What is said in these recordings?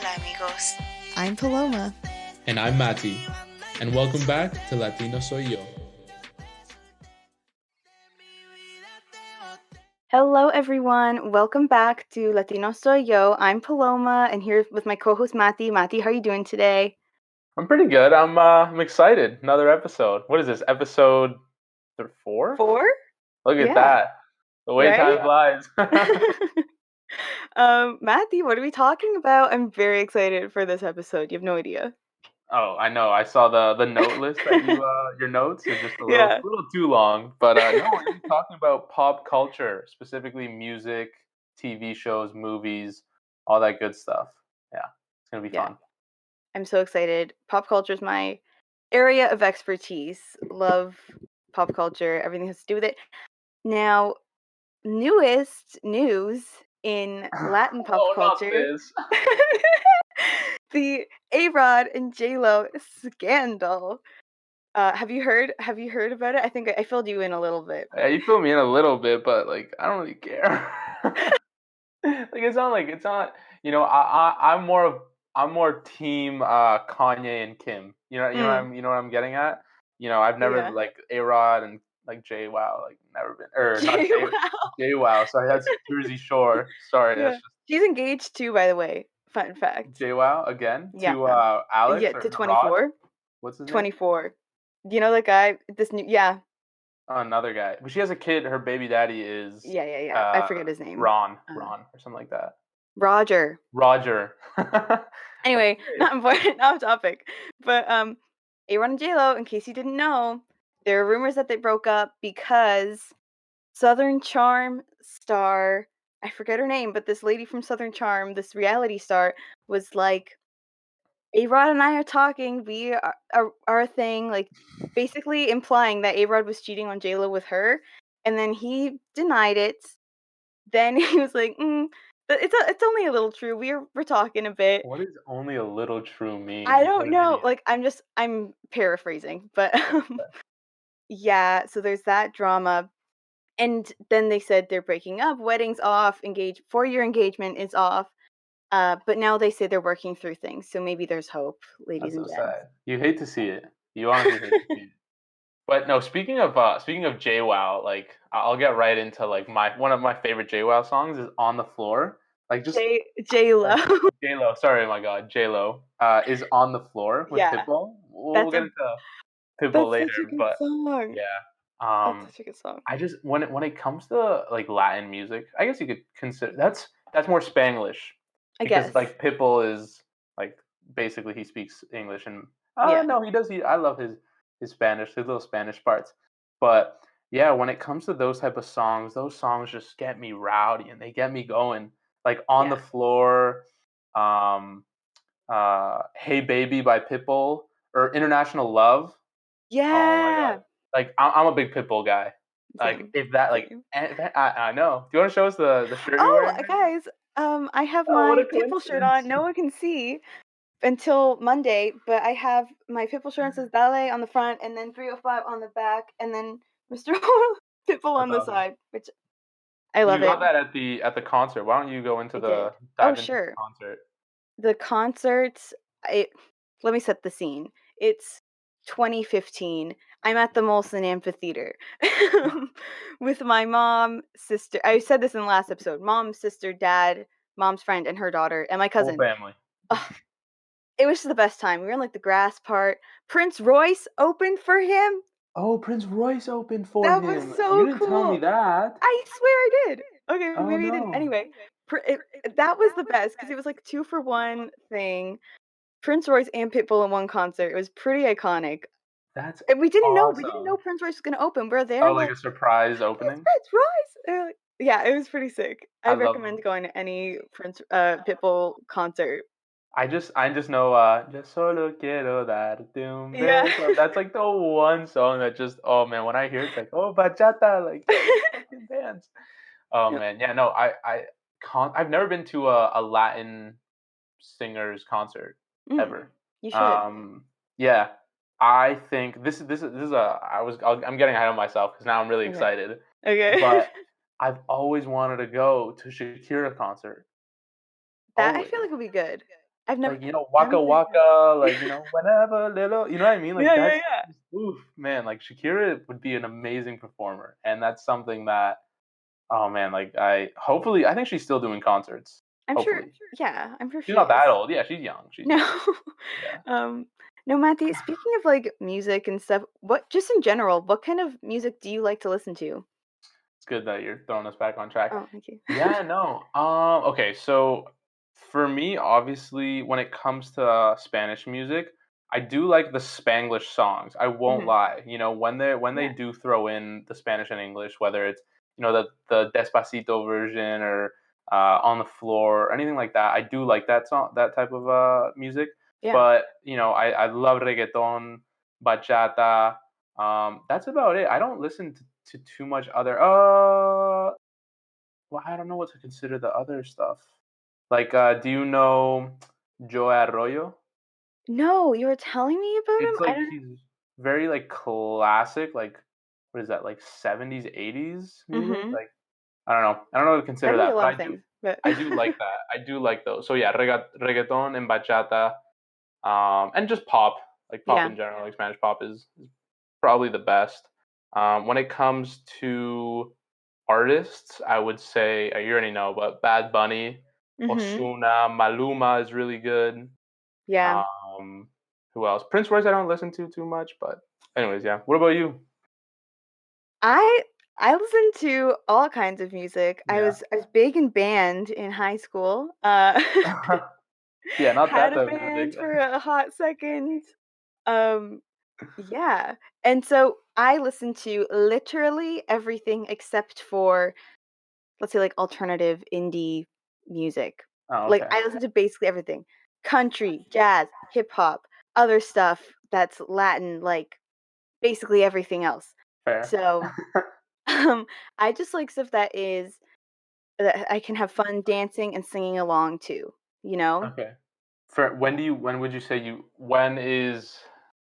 Hola, amigos. I'm Paloma. And I'm Mati. And welcome back to Latino Soy Yo. Hello, everyone. Welcome back to Latino Soy Yo. I'm Paloma, and here with my co-host Mati. Mati, how are you doing today? I'm pretty good. I'm excited. Another episode. What is this? Episode 4? 4? Look at Yeah. that. The way time Right? flies. Mati, what are we talking about? I'm very excited for this episode. You have no idea. Oh, I know. I saw the note list that your notes are just a Yeah. little too long. But no, we're gonna be talking about pop culture, specifically music, TV shows, movies, all that good stuff. Yeah, it's gonna be Yeah. fun. I'm so excited. Pop culture is my area of expertise. Love pop culture, everything has to do with it. Now, newest news in Latin pop Oh, not culture. this. The A-Rod and J-Lo scandal. Have you heard about it? I think I filled you in a little bit. Yeah, you fill me in a little bit, but like I don't really care. It's not. I'm more team Kanye and Kim. You know what I'm getting at. I've never Yeah. like A Rod and like J Wow like never been or not J J-Wow. J Wow. Sorry, that's Jersey Shore. Sorry, Yeah. that's just She's engaged too, by the way. Fun fact. J Wow again Yeah. to Alex Yeah, or to no, Rod. 24. What's his name? 24. Do you know that guy? This new, yeah. Oh, another guy. But she has a kid. Her baby daddy is Yeah. I forget his name. Ron or something like that. Roger. Anyway, not important, not off topic. But A-Rod and J-Lo, in case you didn't know, there are rumors that they broke up because Southern Charm star, I forget her name, but this lady from Southern Charm, this reality star, was like, A-Rod and I are talking, we are a thing, like basically implying that A-Rod was cheating on J-Lo with her, and then he denied it. Then he was like, it's only a little true. We're talking a bit. What does only a little true mean? I What don't an know. idiot. Like I'm paraphrasing, but yeah. So there's that drama, and then they said they're breaking up. Wedding's off. 4-year engagement is off. But now they say they're working through things. So maybe there's hope, ladies That's so and gents. sad. You hate to see it. You honestly hate to see it. But no, speaking of JWoww, like I'll get right into like one of my favorite JWoww songs is "On the Floor." Like just J-Lo. like, J-Lo. Sorry, my God, J-Lo is "On the Floor" with Yeah. Pitbull. We'll That's get a into Pitbull that's later, such a good but song. yeah. That's such a good song. I just when it comes to like Latin music, I guess you could consider that's more Spanglish I because guess. like Pitbull is like basically he speaks English and Yeah. no he does I love his Spanish, his little Spanish parts. But yeah, when it comes to those songs just get me rowdy and they get me going. Like "On the Yeah. Floor," "Hey Baby" by Pitbull, or "International Love." Oh my Yeah. God. Like I'm a big Pitbull guy. Like Same. if that like Same. I know. Do you want to show us the shirt you're Oh, wearing right now? guys, I have Oh, what my a Pitbull shirt coincidence. on. No one can see until Monday, but I have my Pitbull shirt that says Ballet on the front, and then 305 on the back, and then Mr. Pitbull on That's the awesome. side, which I You love got it. that at the concert. Why don't you go into I did. dive Oh, into the sure. concert? The concert, let me set the scene. It's 2015. I'm at the Molson Amphitheater with my mom, sister. I said this in the last episode. Mom, sister, dad, mom's friend, and her daughter, and my Whole cousin. family. Ugh, it was just the best time. We were in like the grass part. Prince Royce opened for him. Oh, Prince Royce opened for That him. was so You didn't tell me cool. that. I swear I did. Okay, Oh maybe you didn't. no. Anyway, that was the best because it was like 2-for-1 thing. Prince Royce and Pitbull in one concert. It was pretty iconic. That's And we didn't know awesome. Prince Royce was gonna open. We're there Oh, like like, a surprise "It's opening? Prince Royce!" They're like, yeah, it was pretty sick. I I love recommend going to any Pitbull concert. I just know "Yo solo quiero darte un Yeah. beso." That's like the one song that just oh man, when I hear it, it's like oh bachata, like yeah, let's fucking dance. Oh Yep. man, yeah, no, I've never been to a Latin singer's concert ever. You should. Yeah, I think this is a I'm getting ahead of myself because now I'm really Okay. excited. Okay. But I've always wanted to go to Shakira concert. That I Always. feel like would be good. I've never Like, you know, I Waka haven't heard that. Waka, like, you know, whenever little, you know what I mean? Like, Yeah, yeah, that's yeah. oof, man, like, Shakira would be an amazing performer, and that's something that, oh, man, like, I think she's still doing concerts, I'm sure hopefully. yeah, I'm sure She's she not that is. old. Yeah, she's young, she's No. young. Yeah. Um, no, Matthew, speaking of, like, music and stuff, what just in general, what kind of music do you like to listen to? It's good that you're throwing us back on track. Oh, thank you. Yeah, no. Okay, so for me, obviously, when it comes to Spanish music, I do like the Spanglish songs. I won't Mhm. lie. You know, when they Yeah. do throw in the Spanish and English, whether it's the Despacito version or On the Floor or anything like that, I do like that song, that type of music. Yeah. But I love reggaeton, bachata. That's about it. I don't listen to too much other. Well, I don't know what to consider the other stuff. Like, do you know Joe Arroyo? No, you were telling me about him? It's I like don't he's very like classic, like what is that, like 70s, 80s know. music? Mhm. Like I don't know what to That consider could be that, a but lot I of do things, but I do like that. I do like those. So yeah, reggaeton and bachata, and just pop, like pop yeah. in general, like Spanish pop is probably the best. When it comes to artists, I would say you already know, but Bad Bunny, Mhm. Ozuna, Maluma is really good. Yeah. Um, who else? Prince Royce I don't listen to too much, but anyways, yeah. What about you? I I listen to all kinds of music. Yeah. I was big in band in high school. Yeah, not Had that a type of music. band for a hot second. Um, yeah. And so I listen to literally everything except for, let's say, like, alternative indie music. Oh, Like, okay. I listen to basically everything. Country, jazz, hip hop, other stuff that's Latin, like, basically everything else. Fair. So, um, I just like stuff that I can have fun dancing and singing along to, you know? Okay. For when would you say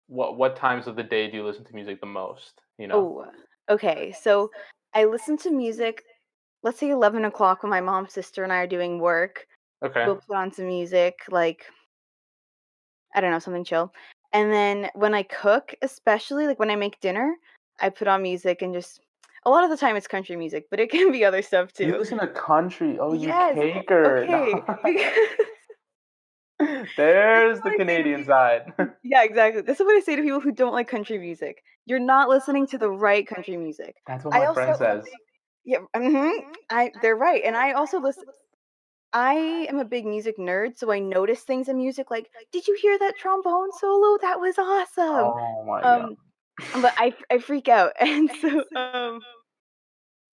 what times of the day do you listen to music the most, you know? Oh, okay. So I listen to music, let's say 11 o'clock when my mom, sister, and I are doing work. Okay. We'll put on some music, like, I don't know, something chill. And then when I cook, especially like when I make dinner, I put on music and just a lot of the time it's country music, but it can be other stuff You too. listen to country. Oh, you Yes. caker. Okay. Because this is There's what the I say to Canadian people. side. Yeah, exactly. This is what I say to people who don't like country music. You're not listening to the right country music. That's what I my also friend am a says. big yeah, they're right. And I also listen I am a big music nerd, so I notice things in music like, "Did you hear that trombone solo? That was awesome." Oh my god. Um, but I freak out. And so,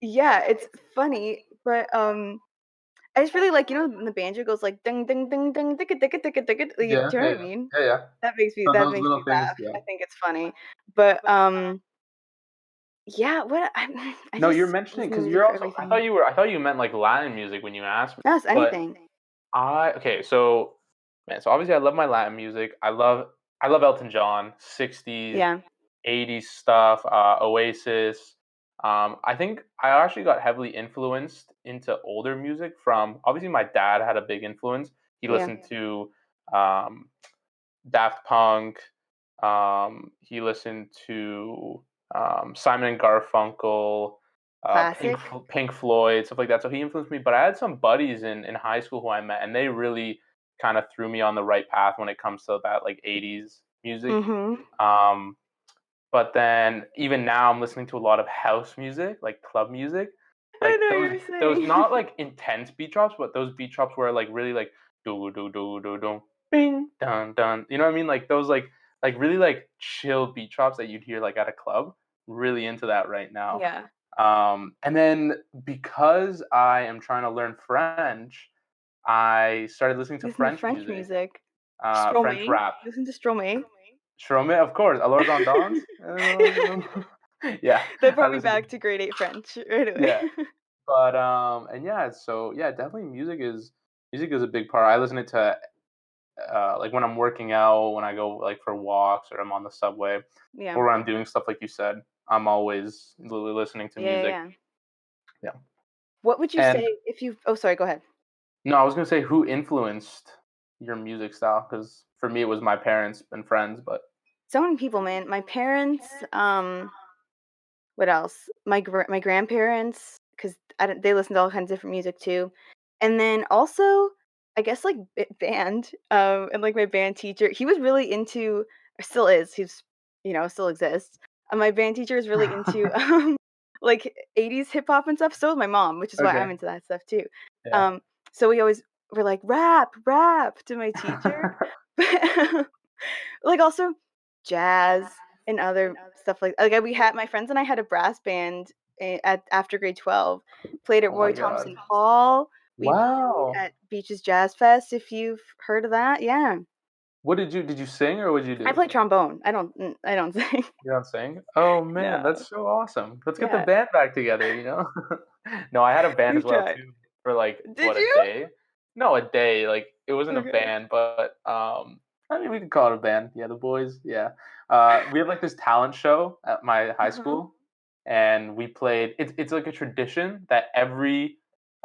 yeah, it's funny, but, I just really like, when the banjo goes like ding ding ding ding dicka dicka dicka dicka, like, Yeah, do you know yeah, what I yeah. mean? Yeah, yeah. So That those makes me little things, laugh. yeah. I think it's funny. But, yeah, what I No, you're just mentioning listen to because music you're for also. everything. I thought you meant like Latin music when you asked me. Yes, But anything. okay, so man, so obviously I love my Latin music. I love Elton John, 60s, Yeah, 80s stuff, Oasis. I think I actually got heavily influenced into older music from obviously my dad had a big influence. He yeah. listened to um, Daft Punk. He listened to Simon and Garfunkel, Classic. Pink Floyd, stuff like that. So he influenced me. But I had some buddies in high school who I met, and they really kind of threw me on the right path when it comes to that like '80s music. Mhm. Um, but then even now, I'm listening to a lot of house music, like club music, I like know what those you're those saying. not like intense beat drops, but those beat drops where like really like do do do do do bing dun dun. You know what I mean? Like those like really like chill beat drops that you'd hear like at a club. Really into that right now. Yeah. And then because I am trying to learn French, I started listening to Listen to French French music, music. French Stromae. rap. Listen to Stromae. Stromae, of course. Alors on danse. Yeah, That I brought me listen to back to grade 8 French right away. yeah, but and yeah, so yeah, definitely music is a big part. I listen it to like when I'm working out, when I go like for walks, or I'm on the subway, Yeah. or when I'm doing stuff like you said. I'm always listening to Yeah, yeah, music. yeah. Yeah, What would you and say if you oh, sorry, go ahead. no, I was gonna say who influenced. your music style? Because for me, it was my parents and friends, but So many people, man. My parents, what else? My grandparents, 'cause they listen to all kinds of different music too. And then also, I guess, like, band, and, like, my band teacher, he was really into, or still is, still exists. My band teacher is really into, like, 80s hip hop and stuff, so is my mom, which is why I'm okay, into that stuff too. yeah. Um, so we always were like, "Rap, rap," to my teacher. Like, also jazz and other stuff we had my friends and I had a brass band at after grade 12, played at Oh Roy my god. Thompson Hall, we played Wow. at Beaches Jazz Fest, if you've heard of that, yeah. What did you sing or what did you I do? play trombone, I don't sing. You don't sing? Oh man, No. that's so awesome. Let's get the Yeah, band back together, you know? No, I had a band we as well tried. too for like Did what, a you? day? No, a day. Like it wasn't a Okay. band, but I mean we could call it a band. Yeah, the boys. Yeah. We have like this talent show at my high Uh-huh, school and we played it's like a tradition that every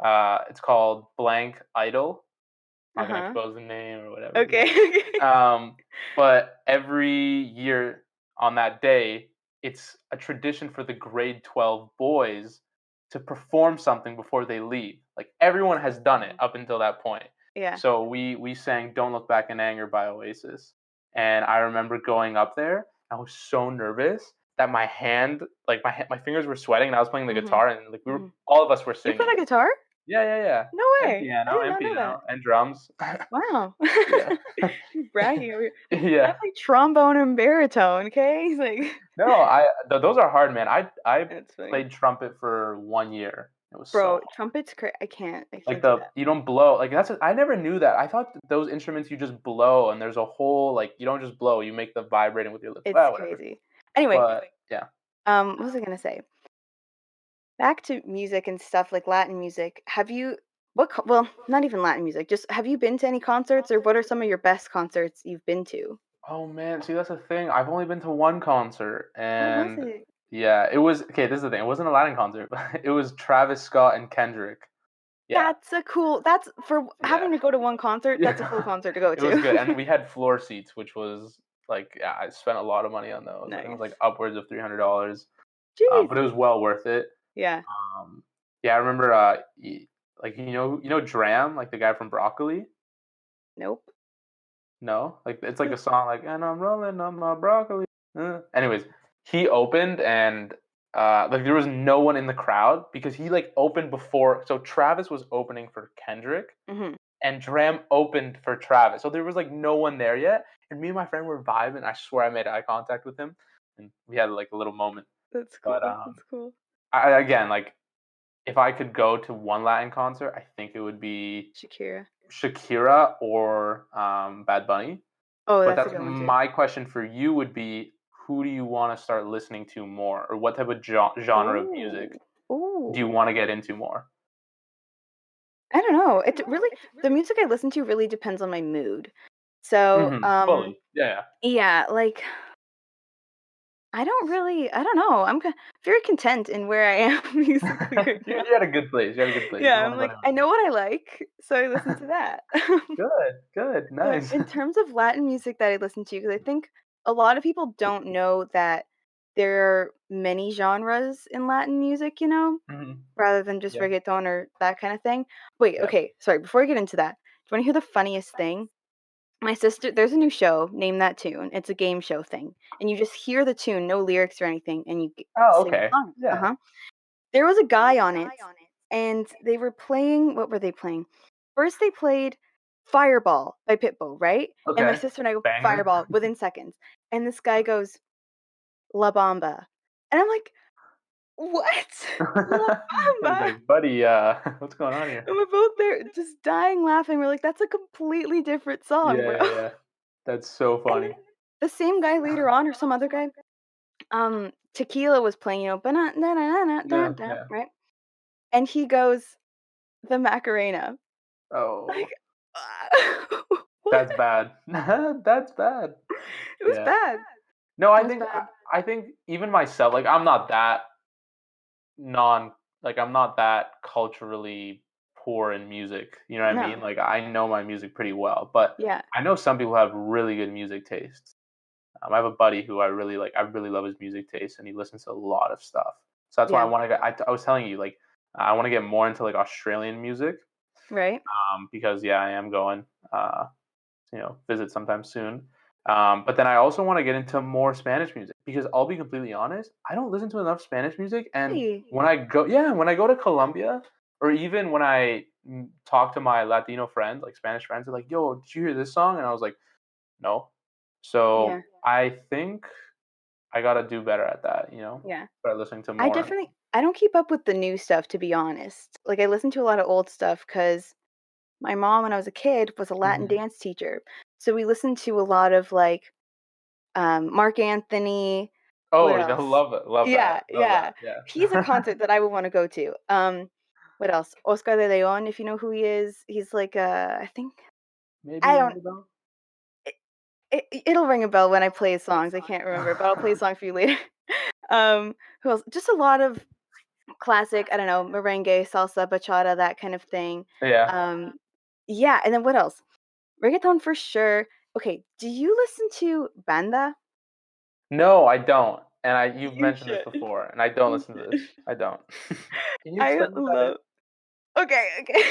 it's called blank idol. Not gonna uh-huh. expose the name or whatever, you Okay, know. okay. But every year on that day, it's a tradition for the grade 12 boys to perform something before they leave. Like everyone has done it Oh, up until that point. yeah. So we sang "Don't Look Back in Anger" by Oasis, and I remember going up there. I was so nervous that my hand, like my fingers were sweating, and I was playing the Mhm, guitar, and like we were mhm. all of us were You play singing. the guitar? Yeah, yeah, yeah, No way, I did and not know that. piano, and drums. Wow. Yeah. You're bragging over here. I Yeah. play trombone and baritone, okay? He's like No, those are hard, man. I that's funny. played trumpet for 1 year. It was so Bro, hard. trumpet's I Like can't do the that. you don't blow. Like I never knew that. I thought that those instruments you just blow and there's a whole like you don't just blow, you make the vibrating with your lips. It's Well, whatever. crazy. Anyway, But yeah. what was I gonna say? Back to music and stuff like Latin music. Well, not even Latin music, just have you been to any concerts, or what are some of your best concerts you've been to? Oh man, see that's the thing. I've only been to one concert What was and it? yeah, it was okay, this is the thing. It wasn't a Latin concert, but it was Travis Scott and Kendrick. Yeah. That's for Yeah. having to go to one concert, that's a cool Yeah. concert to go It was good, and to. we had floor seats, which was like, yeah, I spent a lot of money on those. It was like Nice. upwards of $300, Jeez. but it was well worth it. Yeah. Yeah, I remember, like Dram, like the guy from Broccoli. Nope. No, like it's like a song like, and I'm rolling on my broccoli. Anyways, he opened and like there was no one in the crowd because he like opened before. So Travis was opening for Kendrick Mhm. and Dram opened for Travis. So there was like no one there yet. And me and my friend were vibing. I swear I made eye contact with him and we had like a little moment. That's But cool, that's cool. again, like if I could go to one Latin concert, I think it would be Shakira. Shakira or Bad Bunny. Oh, But that's a that's good one too. my question for you would be who do you want to start listening to more or what type of genre of music Ooh. do you Ooh. want to get into more? I don't know. The music I listen to really depends on my mood. So, Fully. Yeah. yeah, like I don't know. very content in where I am musically Yeah. right now. You're at a good place. You're at a good place. You Yeah, don't want I'm to go like, I anywhere. know what I like, so I listen to that. Good. Good. But Nice. in terms of Latin music that I listen to, because I think a lot of people don't know that there are many genres in Latin music, hmm rather than just Yeah. reggaeton or that kind of thing. Wait, Yeah. okay, sorry, before I get into that, do you want to hear the funniest thing? My sister, there's a new show, Name That Tune. It's a game show thing. And you just hear the tune, no lyrics or anything, and you Oh, sing okay. along. Yeah. Uh-huh. There was a guy on it, and they were playing, what were they playing? First, they played Fireball by Pitbull, right? And my Okay. sister and I go, Banger. Fireball, within seconds. And this guy goes, La Bamba. And I'm like, what? La He's Bamba? like, buddy, what's going on here? And we're both there just dying laughing. We're like, that's a completely different song, Yeah, bro. yeah, yeah. That's so And funny. then the same guy later on, or some other guy, Tequila was playing, Yeah, yeah. right? And he goes, the Macarena. Like, Oh, what? that's bad. That's bad. It was Yeah. bad. No, It was bad. I think even myself, like I'm not that non like I'm not that culturally poor in music. You know what I No. mean? Like I know my music pretty well, but Yeah. I know some people have really good music tastes. I have a buddy who I really like. I really love his music taste, and he listens to a lot of stuff. So that's why I Yeah. want to get. I was telling you, like, I want to get more into like Australian music, Right? because yeah, I am going, visit sometime soon. But then I also want to get into more Spanish music because I'll be completely honest, I don't listen to enough Spanish music. And Really? when I go to Colombia, or even when I talk to my Latino friends, like Spanish friends, they're like, "Yo, did you hear this song?" And I was like, "No." Yeah. So I think I gotta do better at that. Yeah. Start listening to I more. definitely I don't keep up with the new stuff, to be honest. Like, I listen to a lot of old stuff because my mom, when I was a kid, was a Latin Mhm. dance teacher. So we listened to a lot of, like, Mark Anthony. Oh, What I else? love that, Yeah, love that. yeah. He's a Yeah. concert that I would wanna go to. What else? Oscar de Leon, if you know who he is. He's like, I think Maybe I ring don't the bell. it'll ring a bell when I play his songs. I can't remember, but I'll play a song for you later. Who else? Just a lot of classic, I don't know, merengue, salsa, bachata, that kind of thing. Yeah. Um, yeah, and then what else? Reggaeton for sure. Okay, do you listen to banda? No, I don't. And you've You mentioned this should. before, and I don't You listen to should. this. I don't. Can you I explain what that is? love. Okay, okay.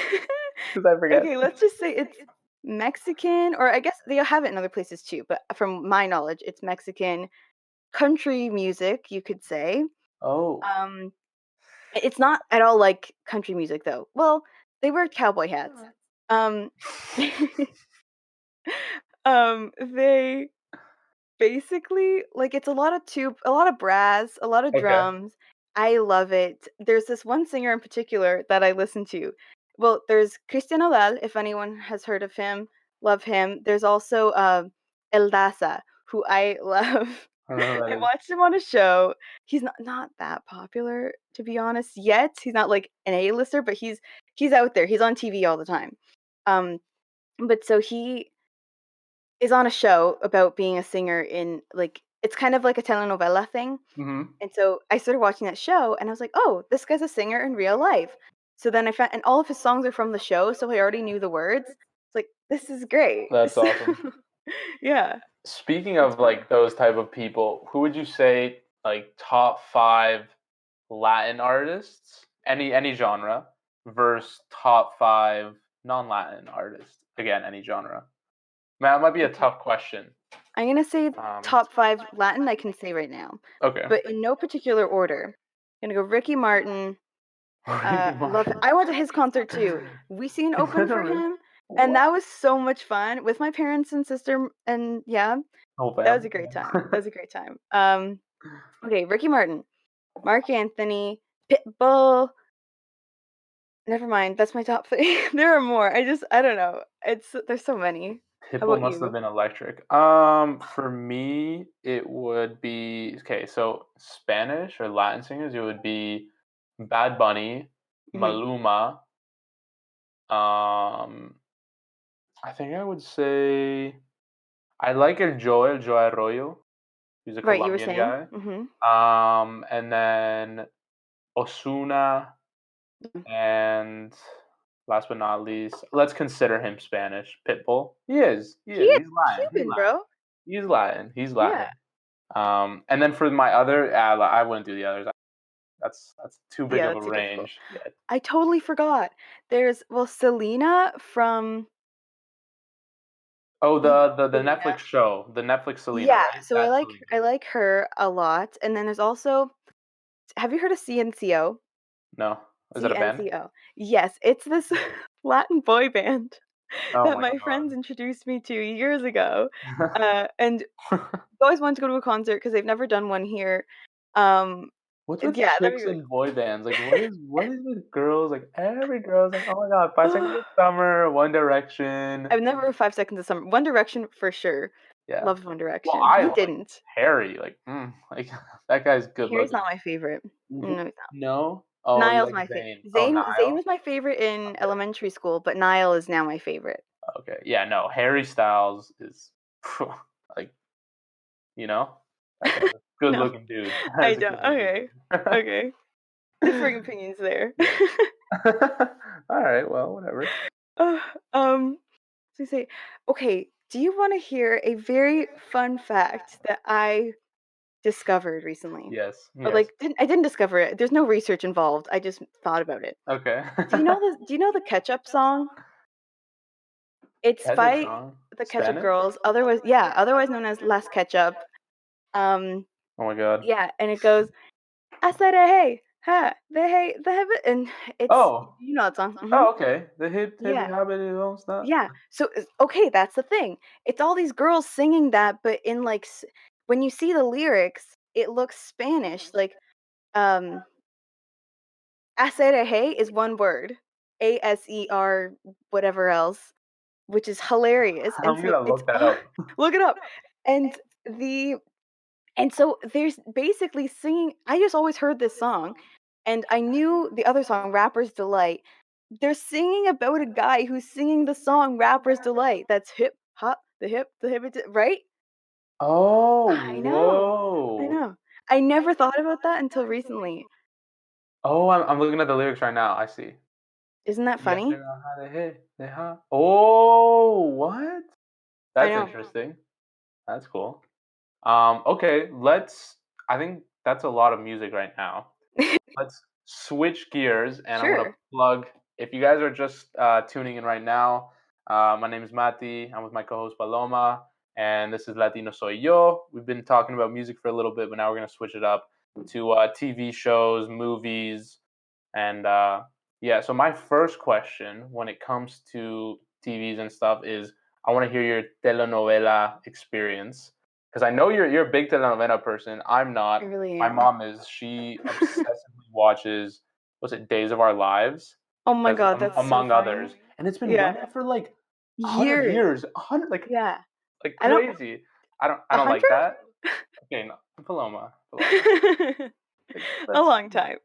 Because I forget. Okay, let's just say it's Mexican, or I guess they have it in other places too, but from my knowledge, it's Mexican country music, you could say. Oh, Um, it's not at all like country music though. Well, they wear cowboy hats. Um, they basically, like, it's a lot of tube, a lot of brass, a lot of okay. drums. I love it. There's this one singer in particular that I listen to. Well, there's Christian Odal, if anyone has heard of him, love him. There's also El Daza, who I love. I don't know who I that is. watched him on a show. He's not that popular, to be honest, yet. He's not like an A-lister, but he's out there. He's on TV all the time. Um, but so he is on a show about being a singer in, like, it's kind of like a telenovela thing. Mhm. And so I started watching that show and I was like, "Oh, this guy's a singer in real life." So then I found, and all of his songs are from the show, so I already knew the words. It's like, this is great. That's awesome. Yeah, Speaking it's of fun. like those type of people, who would you say like top 5 Latin artists, any genre, versus top 5 non-Latin artists? Again, any genre. Man, that might be a Okay. tough question. I'm gonna say Um, top 5 Latin I can say right now, okay. but in no particular order. I'm gonna go Ricky Martin. Ricky Love Martin. I went to his concert too. We seen open for Literally. him, and What? that was so much fun with my parents and sister, and yeah, Whole that was family. a great time. Yeah. That was a great time. Okay, Ricky Martin, Mark Anthony, Pitbull. Never mind, that's my top 3. There are more. I don't know. There's so many. How Pitbull about must have you? been electric. For me, it would be okay. So Spanish or Latin singers, it would be Bad Bunny, Mhm. Maluma. Um, I think I would say I like El Joe Arroyo. He's a Right, you were Colombian saying? guy. Mhm. And then Osuna, and last but not least, let's consider him Spanish. Pitbull. He is. He He is. is He's Latin. He's Cuban, Latin. bro. He's Latin. He's Yeah. Latin. And then for my other, I wouldn't do the others. That's too big Yeah, of a that's too difficult. range. Yeah. I totally forgot. There's, well, Selena from Oh, was it the Selena? Netflix show, the Netflix Selena, Yeah, right? so That's Selena. I like her a lot, and then there's also, have you heard of CNCO? No, is that a band? CNCO. Yes, it's this Latin boy band Oh that my my god. friends introduced me to years ago, and I've always wanted to go to a concert because 'cause they've never done one here. Um, What's and with yeah, that'd be chicks really and cool. boy bands? Like, what is with girls? Like, every girl's like, oh my god, 5 Seconds of Summer, One Direction. I've never 5 Seconds of Summer. One Direction for sure. Yeah. Loved One Well, Direction. I Who like didn't? Harry. Like, like that guy's good Harry's looking. not my favorite. No, he's not. No. Oh, you Niall's like my favorite. Zayn. Oh, Zayn Niall. was my favorite in Okay. elementary school, but Niall is now my favorite. Okay. Yeah. No. Harry Styles is like, that guy's a good No, looking dude. I That's a don't. good looking Okay. dude. Okay. Differing opinions there. All right, well, whatever. Uh, um, so say, okay, do you want to hear a very fun fact that I discovered recently? Yes, Or yes. like I didn't discover it. There's no research involved. I just thought about it. Okay. Do you know the Ketchup song? It's Ketchup by song? the Ketchup Spanish? Girls, otherwise yeah, otherwise known as Las Ketchup. Um, Oh my god. yeah, and it goes, "I said a hey, ha, the hey," and it's Oh. you know that song. Mhm. Oh, okay. The hip hippie Yeah. hoppity don't stop. Yeah. So okay, that's the thing. It's all these girls singing that, but in like when you see the lyrics, it looks Spanish. Like um, "asereje" is one word, ASER whatever else, which is hilarious. And I'm so gonna it's look that up. look it up, and the and so there's basically singing. I just always heard this song, and I knew the other song, "Rapper's Delight." They're singing about a guy who's singing the song "Rapper's Delight." That's hip hop, the hip, right? Oh, I know, I whoa. know. I never thought about that until recently. Oh, I'm looking at the lyrics right now. I see. Isn't that Ya se funny? baja de hit, de ha. Oh, what? I That's know. interesting. That's cool. Okay, I think that's a lot of music right now. Let's switch gears, and I want to Sure. plug. If you guys are just tuning in right now, my name is Mati. I'm with my co-host Paloma, and this is Latino Soy Yo. We've been talking about music for a little bit, but now we're gonna switch it up to TV shows, movies, and yeah. So my first question, when it comes to TVs and stuff, is I want to hear your telenovela experience because I know you're a big telenovela person. I'm I not. really My am. mom is. She obsessively watches, was it Days of Our Lives, Oh my as god, that's so among funny. others, and it's been Yeah. running for like 100 Years. years, 100 Yeah. like I don't crazy. I don't like 100? that. Okay, no, Paloma, like A let's long time.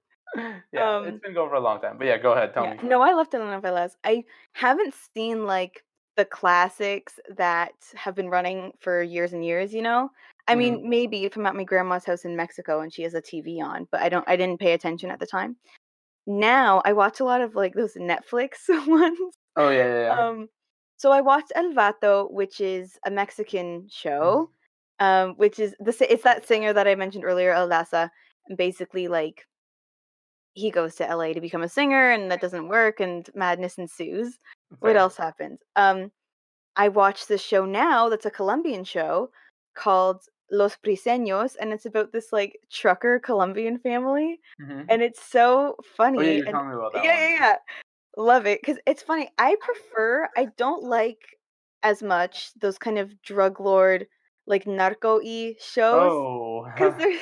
yeah, it's Um, been going for a long time. But yeah, go ahead, tell yeah. me. No, I love telenovelas. I haven't seen like the classics that have been running for years and years, you know? I Hmm. mean, maybe if I'm at my grandma's house in Mexico and she has a TV on, but I didn't pay attention at the time. Now I watch a lot of like those Netflix ones. Oh yeah, yeah, yeah. Um, so I watched El Vato, which is a Mexican Mhm. show, which is it's that singer that I mentioned earlier, El Daza, and basically like he goes to LA to become a singer, and that doesn't work, and madness ensues. What Fair. else happens? I watched this show now that's a Colombian show called Los Briseños, and it's about this like trucker Colombian family, Hmm. and it's so Oh yeah, funny. you're And telling me about that yeah, one. yeah, yeah. Love it, cause it's funny. I don't like as much those kind of drug lord, like, narco-y shows, Oh. cause they're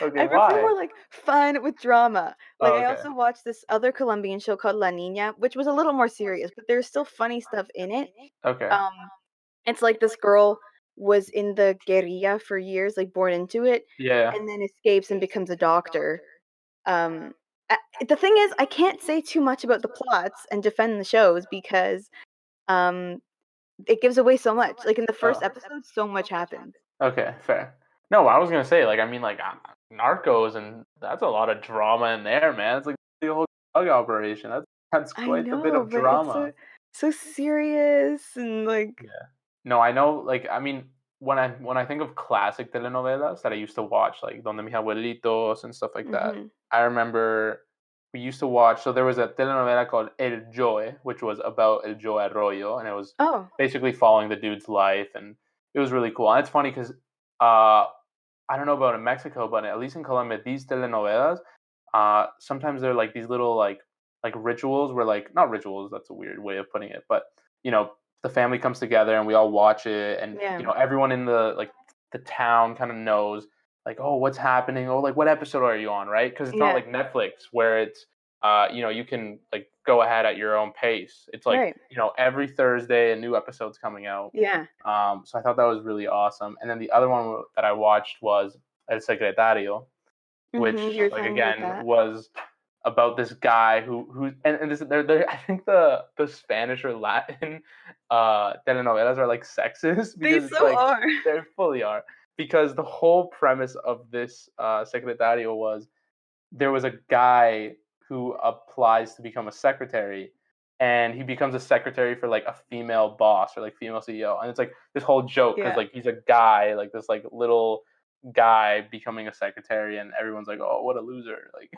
Okay, I prefer why? more, like, fun with drama. Like, Oh, I okay. also watched this other Colombian show called La Niña, which was a little more serious, but there's still funny stuff in it. Okay. Um, it's like this girl was in the guerrilla for years, like, born into it, Yeah. and then escapes and becomes a doctor. Um, the thing is, I can't say too much about the plots and defend the shows because um, it gives away so much. Like in the first Oh. episode, so much happens. Okay, fair. No, I was gonna say, like, I mean, like, Narcos, and that's a lot of drama in there, man. It's like the whole drug operation. That's I quite a bit know, of but it's drama. so serious and like Yeah. No, I know. Like, I mean, when I think of classic telenovelas that I used to watch, like Donde mis abuelitos and stuff like that, hmm I remember we used to watch. So there was a telenovela called El Joe, which was about El Joe Arroyo, and it was oh basically following the dude's life, and it was really cool. And it's funny because uh, I don't know about in Mexico, but at least in Colombia, these telenovelas, sometimes they're like these little like rituals where like not rituals, that's a weird way of putting it, but you know, the family comes together and we all watch it, and yeah you know, everyone in the town kind of knows like, oh, what's happening? Oh, like what episode are you on, right? Because it's not yeah like Netflix where it's you know, you can like go ahead at your own pace. It's like, right you know, every Thursday a new episode's coming out. yeah So I thought that was really awesome. And then the other one that I watched was El Secretario, which you were like telling me about again that. was about this guy who and this they're I think the Spanish or Latin telenovelas are like sexist They because it's so like are. they fully are, because the whole premise of this Secretario was there was a guy who applies to become a secretary, and he becomes a secretary for like a female boss or like female CEO, and it's like this whole joke because Yeah. like he's a guy, like this like little guy becoming a secretary, and everyone's like, oh, what a loser! Like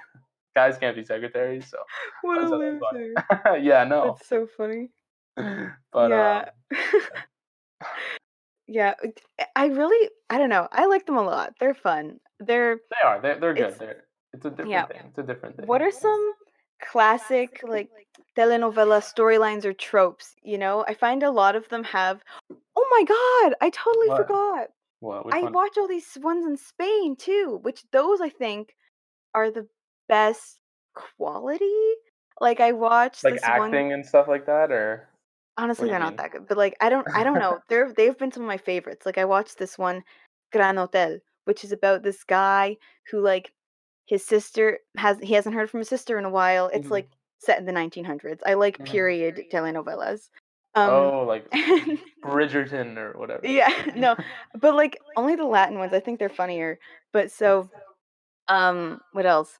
guys can't be secretaries, so What I a just thought loser. that was funny. Yeah, no, That's so funny. but Yeah. Yeah, I really I don't know, I like them a lot. They're fun. they are they're good. It's They're It's a yeah. different thing. It's a different What thing. are some classic, like, telenovela storylines or tropes, you know? I find a lot of them have oh my god, I totally What? forgot. What? Which I one? watch all these ones in Spain too, which those I think are the best quality. Like, I watched Like this one. acting and stuff like that, or what Honestly, do you they're not mean? that good, but, like, I don't know. They've been some of my favorites. Like, I watched this one, Gran Hotel, which is about this guy who, like, his sister he hasn't heard from his sister in a while. It's, Mhm, like, set in the 1900s. I like mhm. period telenovelas. Um, Oh, like and Bridgerton or whatever it's yeah, called. no, but, like, only the Latin ones, I think they're funnier. But so, what else?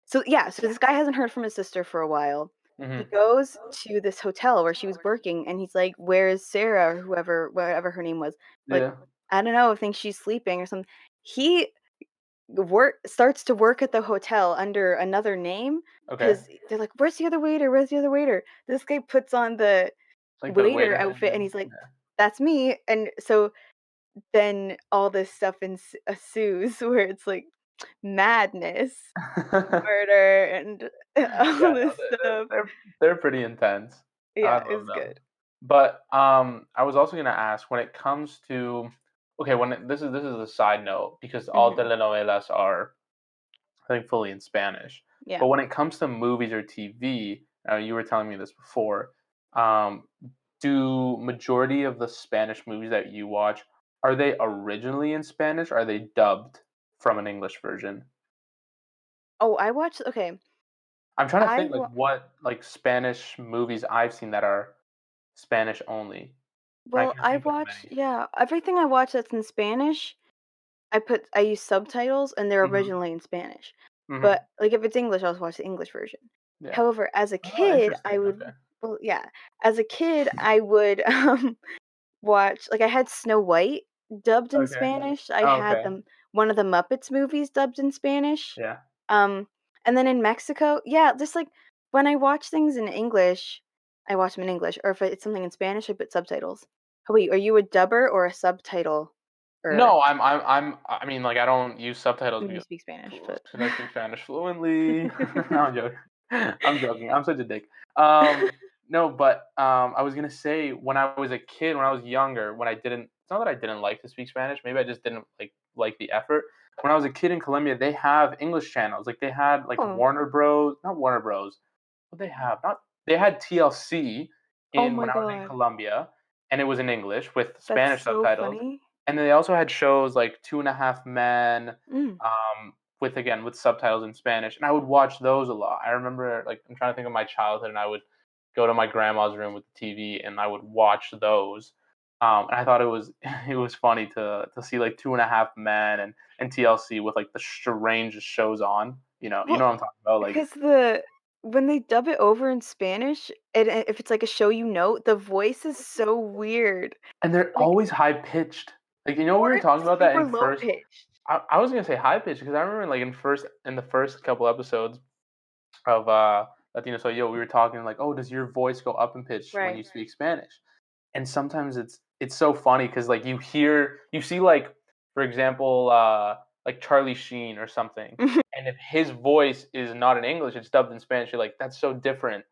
So yeah, so this guy hasn't heard from his sister for a while. He Mhm. goes to this hotel where she was working and he's like, "Where's Sarah?" or whoever whatever her name was. Like, Yeah. "I don't know, I think she's sleeping or something." He starts to work at the hotel under another name Okay. because they're like, "Where's the other waiter? Where's the other waiter?" This guy puts on the Like the waiter waiter thing, outfit and and he's like, yeah. "That's me." And so then all this stuff ensues where it's like madness, murder, and Yeah, all no, this stuff. they're pretty intense. I Yeah, love it's them. good. But, I was also gonna ask when it comes to okay, this is a side note because all Mhm. telenovelas are, I think, fully in Spanish. Yeah. But when it comes to movies or TV, you were telling me this before, um, do majority of the Spanish movies that you watch, are they originally in Spanish, or are they dubbed from an English version? Oh, I watched okay, I'm trying to I think, like, wa what, like, Spanish movies I've seen that are Spanish only. I well, can't I think of watch many. yeah, everything I watch that's in Spanish, I use subtitles and they're Mhm, originally in Spanish. mhm, But, like, if it's English, I'll watch the English version. yeah. However, as a Oh, kid, I interesting, would okay. well, yeah, as a kid, I would, watch like, I had Snow White dubbed in Okay. Spanish, I Oh, had okay. them one of the Muppets movies dubbed in Spanish, Yeah. um, and then in Mexico yeah, just, like, when I watch things in English, I watch them in English, or if it's something in Spanish, I put subtitles. Oh, wait, are you a dubber or a subtitle or No, I mean, like, I don't use subtitles I mean, you because speak Spanish, but because I speak Spanish fluently. No, I'm joking. I'm joking. I'm such a dick. No, but, I was gonna say when I was a kid, when I was younger, when I didn't it's not that I didn't like to speak Spanish, maybe I just didn't, like the effort. When I was a kid in Colombia, they have English channels, like, they had, like, Oh. Warner Bros. Not Warner Bros. What they have? Not they had TLC Oh in my when I was in god. Colombia, and it was in English with That's Spanish so subtitles. funny. And then they also had shows like Two and a Half Men, Mm. with again with subtitles in Spanish, and I would watch those a lot. I remember like I'm trying to think of my childhood, and I would go to my grandma's room with the TV, and I would watch those. And I thought it was it was funny to see like Two and a Half Men and TLC with like the strangest shows on. You Well, know what I'm talking about, like, because when they dub it over in Spanish, and if it's like a show you know, the voice is so weird. and they're Like, always high pitched. Like, we or were talking it's about that super in low first. pitched. I was gonna say high pitched because I remember like in the first couple episodes of Latino So Yo, we were talking like, oh, does your voice go up in pitch when Right. you speak Spanish? And sometimes it's so funny because like you see like for example like Charlie Sheen or something, and if his voice is not in English, it's dubbed in Spanish. You're like, that's so different.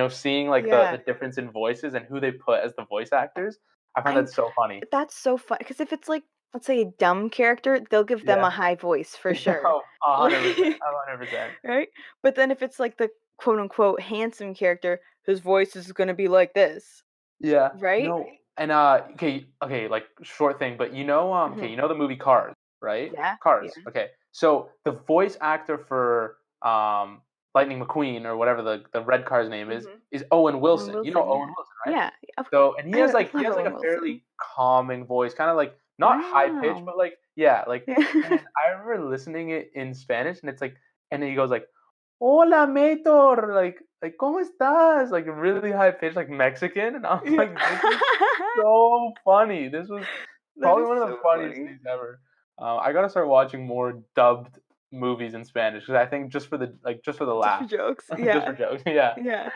Seeing like the Yeah. difference in voices and who they put as the voice actors, I find I that so funny. That's so fun because if it's like, let's say a dumb character, they'll give them Yeah. a high voice for sure. Oh, 100%, 100%. Right? But then if it's like the quote unquote handsome character, his voice is gonna be like this, Yeah. right? No, and, okay, like, short thing, but okay, Mhm. the movie Cars, right? Yeah, yeah. Cars, okay. So, the voice actor for, Lightning McQueen or whatever the red car's name Mhm. is Owen Owen Wilson. You know Wilson, Owen yeah. Wilson, right? Yeah, of So and I he love has, like, Owen a Wilson. fairly calming voice, kinda, like, not high pitched, Wow. but, like, yeah, like, Yeah. man, I remember listening it in Spanish, and it's like and then he goes like, "Hola, Mator!" Like, "¿Cómo estás?" Like, really high pitched, like, Mexican, and I was Yeah. like, "This is so funny." This was That probably is one of the so funniest funny. things ever. I gotta start watching more dubbed movies in Spanish because I think just for the Just for laugh, jokes. just for Yeah. jokes. Yeah. Yeah.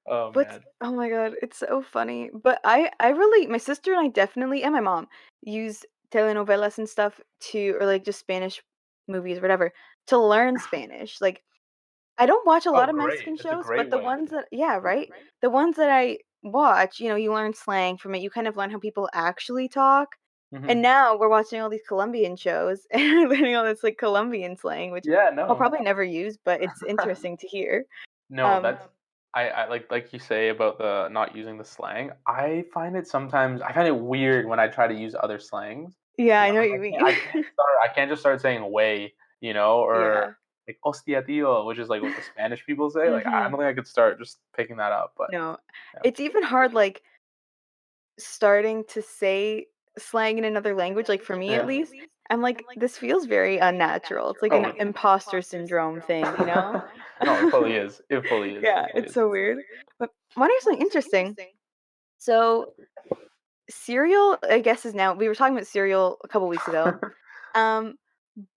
Oh But man. oh my god, it's so funny. But I really my sister and I definitely and my mom use telenovelas and stuff to or like just Spanish movies, whatever, to learn Spanish. Like I don't watch a Oh, lot of great. Mexican It's a shows, but great the way. ones that yeah, right? The ones that I watch, you learn slang from it. You kind of learn how people actually talk. And Mhm. now we're watching all these Colombian shows and learning all this like Colombian slang, which Yeah, I'll no. probably never use, but it's interesting to hear. No, Um, that's I like you say about the not using the slang. I find it weird when I try to use other slangs. yeah, You I know, know what like you mean. I can't just start saying way, or Yeah. like hostia tío, which is like what the Spanish people say. Like I Mhm. don't think I could start just picking that up, but No. yeah. It's even hard, like, starting to say slang in another language, like, for me at Yeah. least, I'm like, "This feels very unnatural." It's like Oh, an imposter syndrome thing, you know? no, it fully is. It fully is. It Yeah, fully it's is. so weird. But wanna hear something interesting? So, cereal, I guess, is now we were talking about cereal a couple weeks ago, um,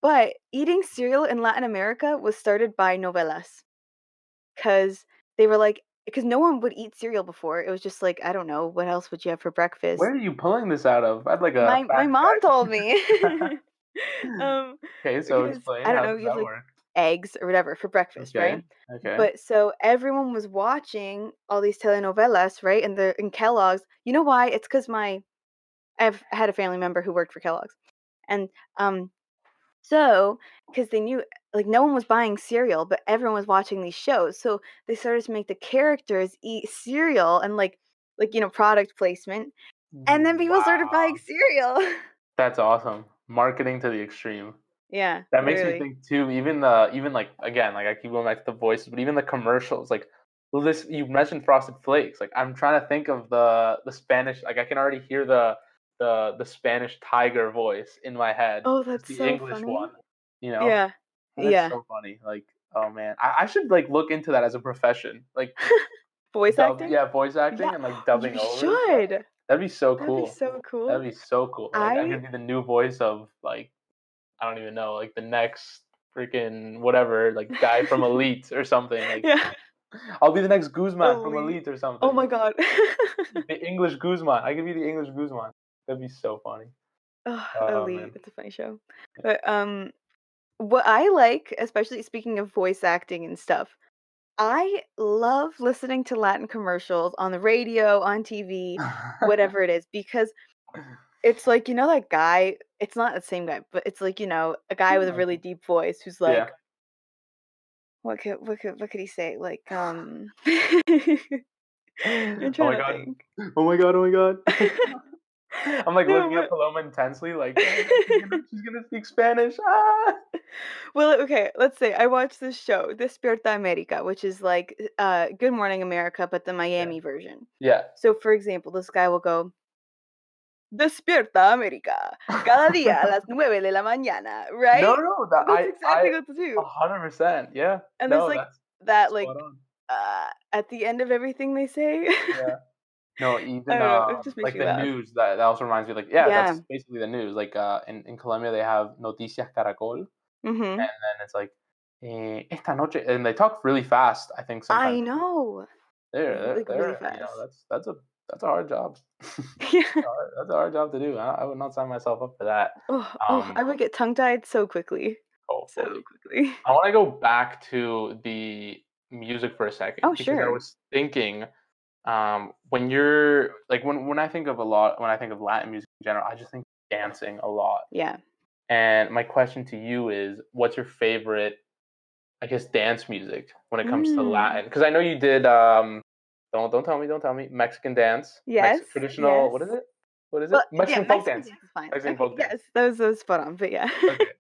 but eating cereal in Latin America was started by novelas. 'Cause they were like because no one would eat cereal before, it was just like, I don't know, what else would you have for Where breakfast? are you pulling this out of? I'd like a My fact mom told me. check. Um, Okay, so because, explain, I don't how know, does you have, that like, work? eggs or whatever for breakfast, right? Okay, okay. But so everyone was watching all these telenovelas, right? And they're in Kellogg's. You know why? It's 'cause I've had a family member who worked for Kellogg's, and, um so, because they knew like, no one was buying cereal, but everyone was watching these shows, so they started to make the characters eat cereal and, product placement, and then people started buying Wow, cereal. that's awesome. Marketing to the extreme. Yeah, That makes me literally. think too, even, like, again, like, I keep going back to the voices, but even the commercials, like, well, this you mentioned Frosted Flakes, like, I'm trying to think of the Spanish, like, I can already hear the Spanish tiger voice in my head, Oh, just that's the so English funny. one, you know? Yeah. And it's Yeah. so funny, like, oh, man. I should, like, look into that as a profession, like, Voice acting? voice Yeah, acting and, like, you dubbing over and stuff. should. That'd be so That'd be cool. so That'd cool. be so cool, like, I I could be the new voice of, like, I don't even know, like the next freaking whatever, like guy from Elite or something. Like yeah, I'll be the next Guzman from elite. Elite or Oh something. my god. The English Guzman. I could be the English Guzman. That'd be so funny. Ugh, Oh elite, man. it's a funny show. But, what I like, especially speaking of voice acting and stuff, I love listening to Latin commercials on the radio, on TV, whatever it is, because it's like, that guy, it's not the same guy, but it's like, a guy with a really deep voice who's Yeah. like, what could he say? Like, I'm Oh trying my to god. think. Oh my god. Oh my god. I'm like No, looking at but Paloma intensely, like, oh no, she's gonna speak Spanish. Ah. well, okay, let's say I watched this show, Despierta America, which is like Good Morning America, but the Yeah. Miami version. Yeah. So, for example, this guy will go, Despierta América, cada día a las 9 de la mañana, No, right? no, that That's exactly what to do. 100%. Yeah. And there's No, like that's that, spot on. at the end of everything they say. Yeah. No, I even, don't know, it just makes like, me the laugh. news, that also reminds me, like, yeah, Yeah. that's basically the news, like, in Colombia, they have Noticias Caracol, and Mhm. then it's like, esta noche, and they talk really fast, I think sometimes. I know. Like, really fast. That's a hard job. Yeah. That's a hard job to do. I would not sign myself up for that. Oh, I would get tongue-tied so quickly. So Hopefully. quickly. I wanna go back to the music for a Oh, second because I sure. was thinking, when you're like, when I think of Latin music in general, I just think dancing a lot. Yeah. And my question to you is, what's your favorite, I guess, dance music when it comes to Mm. Latin? Because I know you did, don't tell me, Mexican dance, Yes, traditional, yes. what is it? What is it? Well, yeah, Mexican folk Mexican dance. dance is fine. Mexican Okay, folk dance. yes, that was spot on, but yeah. Okay.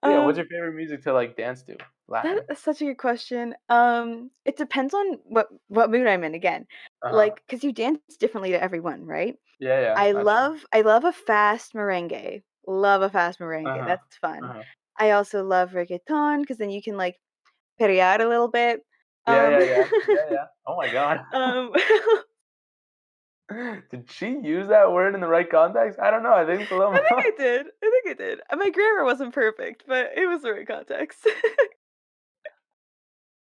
Yeah, what's Um, your favorite music to like dance to? that Latin. is such a good question. It depends on what mood I'm in again. Uh huh. Like, cause you dance differently to everyone, right? Yeah, yeah, I naturally. love I love a fast merengue. Love a fast Uh merengue, huh. that's Uh fun. huh. I also love reggaeton, cause then you can, like, perrear a little bit. Yeah, Um, yeah, yeah, yeah, yeah. Oh my god. um, Did she use that word in the right context? I don't know. I think it's a little I think more. I did. I think I did. My grammar wasn't perfect, but it was the right context.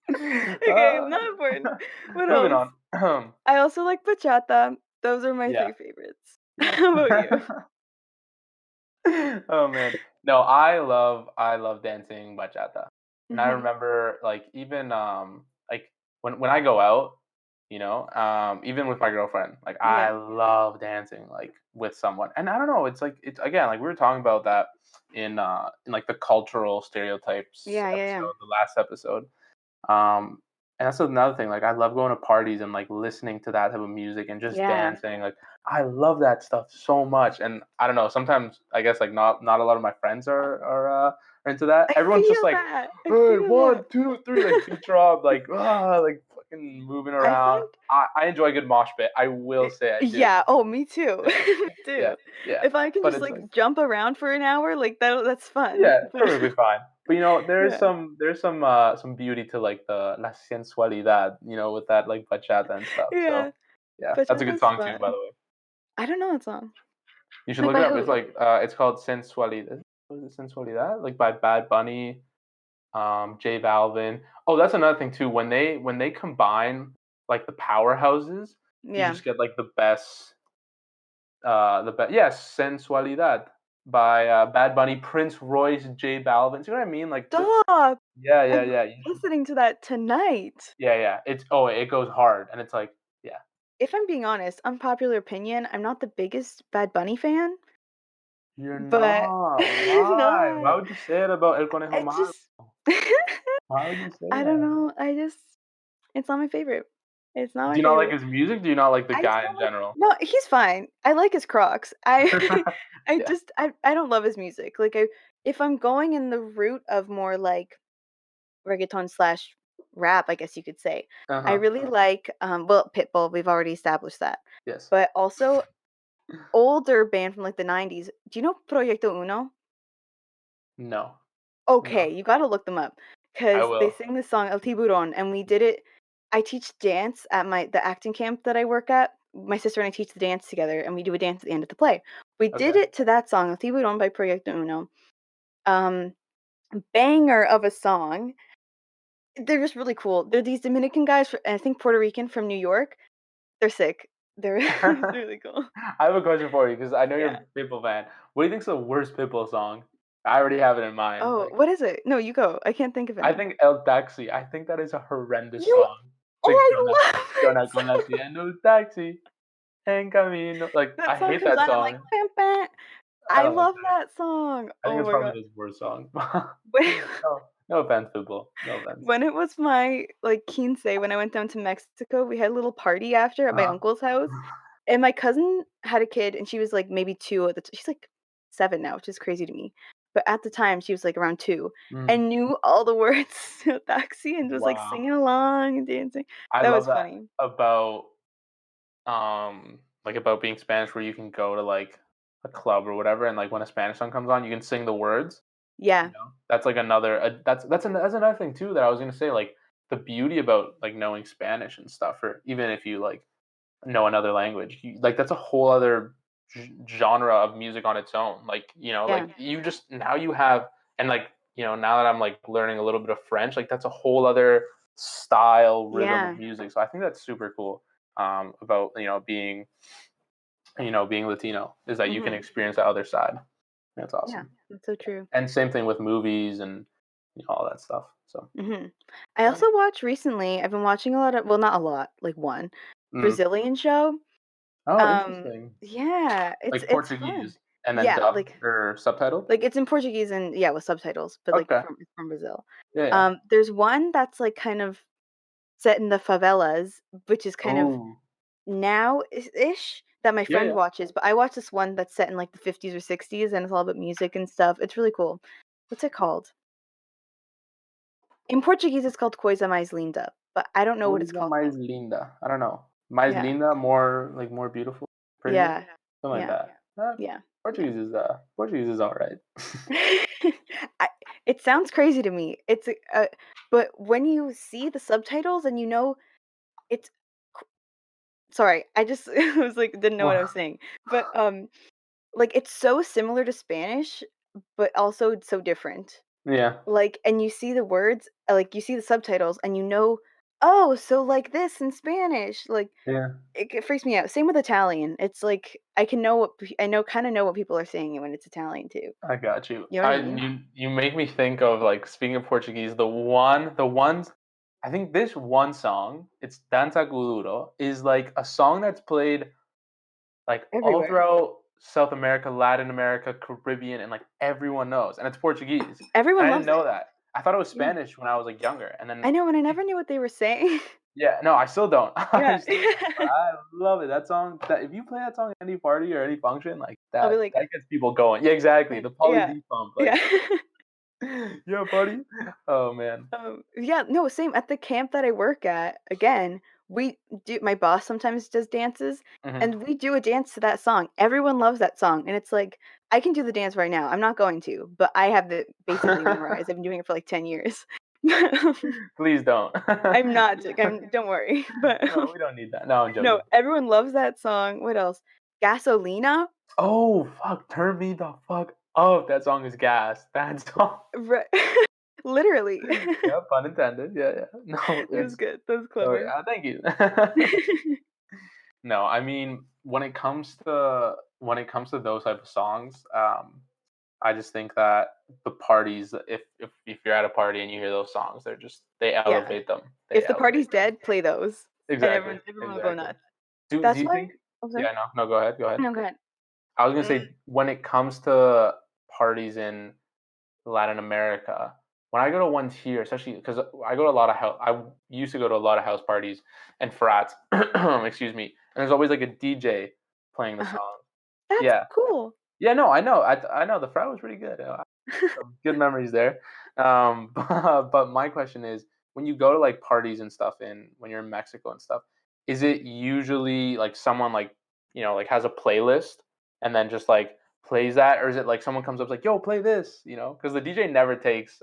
Okay, Uh, not important. What moving else? on. I also like bachata. Those are my Yeah. 3 favorites. How about you? Oh man. No, I love dancing bachata. And I Mhm. remember like even like when I go out, even with my girlfriend, like I Yeah. love dancing like with someone. And I don't know, it's like it's again like we were talking about that in like the cultural stereotypes Yeah, yeah, yeah. episode, the last episode. And that's another thing. Like I love going to parties and like listening to that type of music and just Yeah. dancing. Like I love that stuff so much. And I don't know. Sometimes I guess like not a lot of my friends are into that. I Everyone's just feel like, that. I hey, feel that. 1, 2, 3, like beat drop, like fucking moving I around. find I enjoy a good mosh pit. I will say I do. yeah, oh, me too. Yeah, Me yeah, too. yeah. If I can But just, it's like, like jump around for an hour, like, that's fun, yeah, but perfectly fine. But yeah. there's some beauty to like the la sensualidad, with that like bachata and stuff. So Yeah, yeah, that's a good bachata's song too, by fun. the way. I don't know that song. You should Like, look it by up. It's who? like it's called Sensualidad. What is it, Sensualidad? Like by Bad Bunny, J Balvin. Oh, that's another thing too. When they combine like the powerhouses, you Yeah. just get like the best. Yes, Sensualidad by Bad Bunny, Prince Royce, J Balvin. See what I mean? Like Stop! yeah, yeah, I'm yeah. listening to that tonight. Yeah, yeah. It goes hard, and it's like, yeah. If I'm being honest, unpopular opinion, I'm not the biggest Bad Bunny fan, You're but not. I'm Why? Why not. would you say it about El Conejo I Malo? just Why would you say I don't that? know, it's not my favorite. It's not Do my you not like favorite. his music? Do you not like the I just guy don't in like general? no, he's fine. I like his Crocs. I I Yeah. just I don't love his music. Like, if I'm going in the route of more, like, reggaeton/rap, slash rap, I guess you could say, Uh I huh. really like, well, Pitbull, we've already established that. Yes. But also older band from, like, the '90s. Do you know Proyecto Uno? No. Okay, No. you gotta look them up, I cause they will. sing the song El Tiburón, and we did it. I teach dance at the acting camp that I work at. My sister and I teach the dance together, and we do a dance at the end of the play. We did Okay. it to that song, El Tiburón by Proyecto Uno. Um, Banger of a song. They're just really cool. They're these Dominican guys, I think Puerto Rican from New York. They're sick. They're it's I really cool. have a question for you because I know you're Yeah. a Pitbull fan. What do you think's the worst Pitbull song? I already have it in mind. Oh, Like, what is it? No, you go. I can't think of I any. think El Taxi. I think that is a horrendous You song. Like, Oh, I love yo that song. nací en un taxi, en camino. Like, That I song hate comes that on, I'm like, song. "Bam, bam." I I don't like love that. that song. I think Oh it's my probably god. his worst song. When No, no offense, Pitbull. No offense. when it was my, like, quince, when I went down to Mexico, we had a little party after at my Uh-huh. uncle's house, and my cousin had a kid, and she was, like, maybe 2 at the she's, like, 7 now, which is crazy to me, but at the time, she was, like, around 2 Mm. and knew all the words to Taxi and was, like, Wow. singing along and dancing. I That love was that funny. about like about being Spanish where you can go to like a club or whatever and like when a Spanish song comes on you can sing the words. Yeah, That's like another that's another thing too that I was gonna say, like the beauty about like knowing Spanish and stuff, or even if you like know another language, like that's a whole other genre of music on its own. Like yeah, like you just now you have, and like now that I'm like learning a little bit of French, like that's a whole other style rhythm of yeah, music. So I think that's super cool, about being Latino, is that you can mhm, experience the other side. That's yeah, awesome. that's so true. And same thing with movies and all that stuff. So Mhm. I yeah. also watched recently I've been watching a lot of, well, not a lot, like, one Mm. Brazilian show. Oh, interesting. Yeah, Like it's fun. Portuguese and then Yeah, dubbed or subtitled. it's in Portuguese and, yeah, with subtitles, but, like, Okay. it's from Brazil. Yeah, yeah. There's one that's, like, kind of set in the favelas, which is kind of Oh. now ish that my Yeah, friend yeah. watches, but I watch this one that's set in, like, the '50s or '60s, and it's all about music and stuff. It's really cool. What's it called? In Portuguese, it's called Coisa Mais Linda, but I don't know what it's Coisa called. mais linda. I don't know. Mais Yeah. linda, more beautiful, prettier, Yeah. something like Yeah. that. Yeah. Yeah. Portuguese is all right. I it sounds crazy to me. It's a But when you see the subtitles and you know it's sorry, I just was like didn't know what I was Wow. saying. But like it's so similar to Spanish, but also so different. Yeah. Like and you see the words, like you see the subtitles and you know, oh, so like this in Spanish. Like Yeah. it freaks me out. Same with Italian. It's like I can know I know kind of know what people are saying when it's Italian too. I got you. You know what I I mean? you make me think of like speaking of Portuguese, the ones I think this one song, it's Danza Kuduro, is like a song that's played like all Everywhere. throughout South America, Latin America, Caribbean, and like everyone knows, and it's Portuguese. And Everyone I didn't loves know it. that. I thought it was Yeah. Spanish when I was like younger, and I then know, and I never knew what they were saying. yeah, no, I still don't. I Yeah. still don't. But I love it. That song, that if you play that song at any party or any function, like I'll be that, like, that gets people going. Yeah, exactly. The Polly yeah. D pump, Yeah. like, yeah, buddy. Oh man. Yeah, no, same at the camp that I work at. Again, we do my boss sometimes does dances Hmm. and we do a dance to that song. Everyone loves that song and it's like I can do the dance right now. I'm not going to, but I have it basically memorized. I've been doing it for like 10 years. Please don't. I'm not I'm don't worry. But No, we don't need that. No, I'm no, joking. everyone loves that song. What else? Gasolina? Oh fuck! Turn me the fuck up. That song is gas. That song. Right. Literally. Yeah, pun intended. Yeah, yeah. No, It was it's. good. That was Oh clever. yeah, thank you. No, I mean when it comes to those type of songs, I just think that the parties, if you're at a party and you hear those songs, they Yeah. elevate them. They If the elevate party's them. dead, play those, and Exactly, everyone will go exactly. nuts. Do That's you why think? oh, sorry? Yeah, no, no. Go ahead, go ahead. No, go ahead. I was gonna Mm, say when it comes to parties in Latin America, when I go to ones here, especially because I go to a lot of house, I used to go to a lot of house parties and frats. Excuse me. And there's always like a DJ playing the uh-huh. song. That's Yeah, cool. yeah. No, I know. I know the frat was pretty good. Some good memories there. But my question is, when you go to like parties and stuff in when you're in Mexico and stuff, is it usually like someone like like has a playlist and then just like plays that, or is it like someone comes up like, "Yo, play this," because the DJ never takes